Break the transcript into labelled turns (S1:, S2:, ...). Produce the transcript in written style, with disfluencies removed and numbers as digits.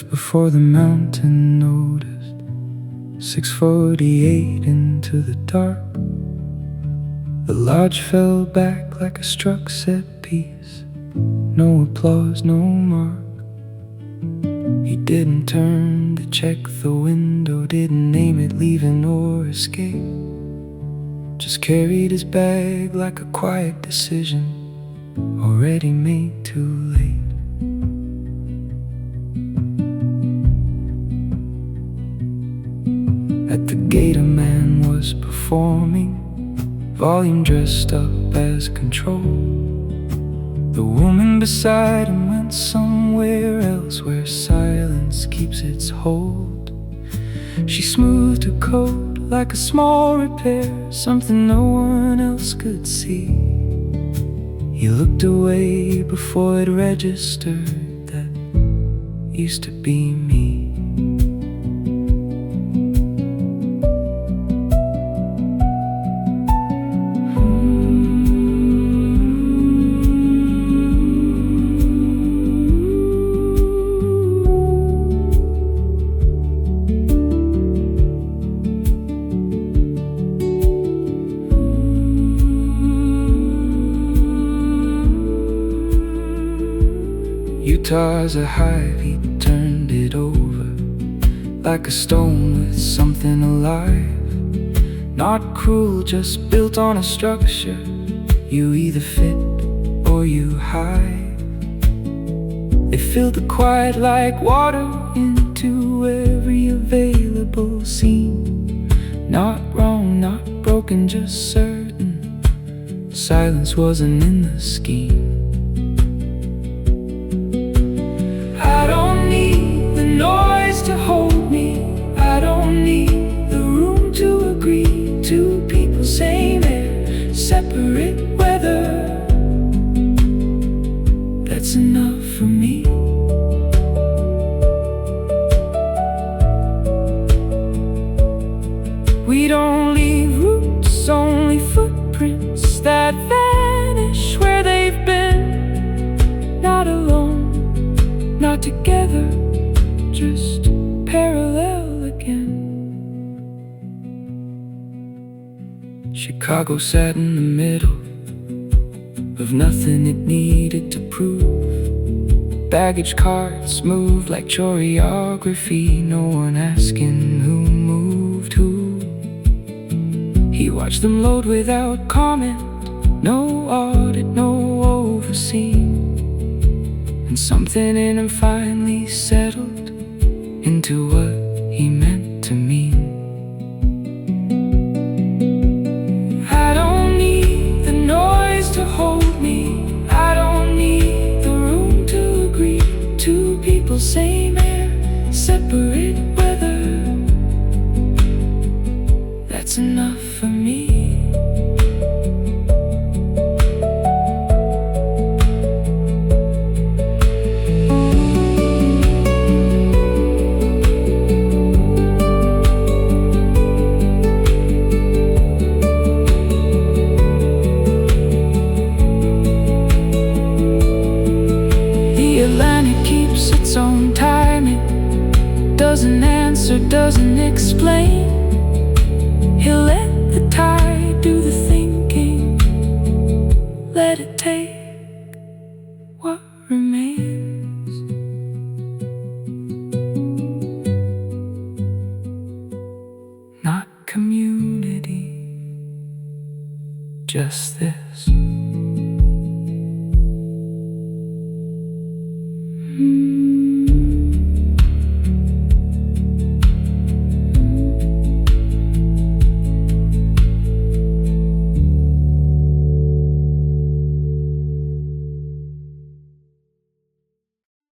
S1: just before the mountain noticed. 6:48 into the dark. The lodge fell back like a struck set piece. No applause, no mark. He didn't turn to check the window, didn't aim at leaving or escape. Just carried his bag like a quiet decision, already made too late. At the gate a man was performing, volume dressed up as control. The woman beside him went somewhere else, where silence keeps its hold. She smoothed her coat like a small repair, something no one else could see. He looked away before it registered that used to be me. Utah's a hive, he turned it over like a stone with something alive. Not cruel, just built on a structure. You either fit or you hide. They filled the quiet like water into every available scene. Not wrong, not broken, just certain. Silence wasn't in the scheme. Noise to hold me, I don't need the room to agree. Two people, same air, separate weather. That's enough for me. We don't leave roots, only footprints that vanish where they've been. Not alone, not together, just parallel again. Chicago sat in the middle of nothing it needed to prove. Baggage carts moved like choreography, no one asking who moved who. He watched them load without comment, no audit, no overseeing. And something in him finally settled into what he meant to mean. I don't need the noise to hold me, I don't need the room to agree. Two people, same air, separate weather. That's enough for me. Its own timing, doesn't answer, doesn't explain. He'll let the tide do the thinking, let it take what remains. Not community, just this.